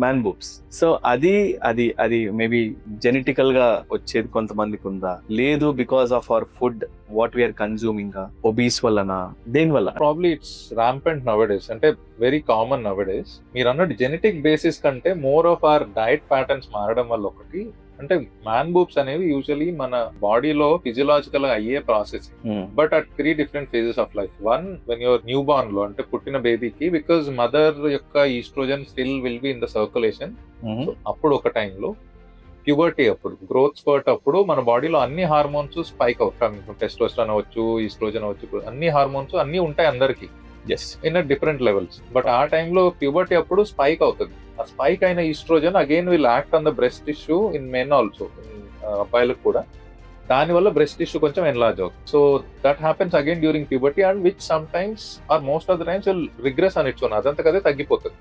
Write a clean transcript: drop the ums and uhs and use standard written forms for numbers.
Man boobs. So అది అది అది మేబీ జెనెటికల్ గా వచ్చేది కొంతమందికి ఉందా, లేదు because of our food what we are consuming, obese వల్లనా, దేని వల్ల? ప్రాబ్లీ ఇట్స్ రాంపెంట్ నవడేస్, అంటే వెరీ కామన్ నవడేస్. మీరు అన్నట్టు జెనెటిక్ బేసిస్ కంటే more of our diet patterns మారడం వల్ల ఒకటి. అంటే మ్యాన్ బూబ్స్ అనేవి యూజువలీ మన బాడీలో ఫిజియలాజికల్ గా అయ్యే process, but at 3 different phases of life. One, when your new born లో, అంటే పుట్టిన బేబీకి, బికాజ్ మదర్ యొక్క oestrogen still will be in the circulation, అప్పుడు ఒక టైంలో. ప్యూబర్టీ అప్పుడు, గ్రోత్ స్పర్ట్ అప్పుడు మన బాడీలో అన్ని హార్మోన్స్ స్పైక్ అవుతాయి. టెస్టోస్టెరాన్ అవ్వచ్చు, ఈస్ట్రోజన్ అవ్వచ్చు, అన్ని హార్మోన్స్ అన్ని ఉంటాయి అందరికి ఇన్ డిఫరెంట్ లెవెల్స్. బట్ ఆ టైంలో ప్యూబర్టీ అప్పుడు స్పైక్ అవుతుంది. ఆ స్పైక్ అయిన oestrogen again will act on the breast tissue in men also, అబ్బాయిలకు కూడా. దానివల్ల బ్రెస్ట్ టిష్యూ కొంచెం ఎన్లార్జ్ అవుతుంది. So that happens again during puberty, and which sometimes or most of the times will regress అని its own, అదంతా కదే తగ్గిపోతుంది.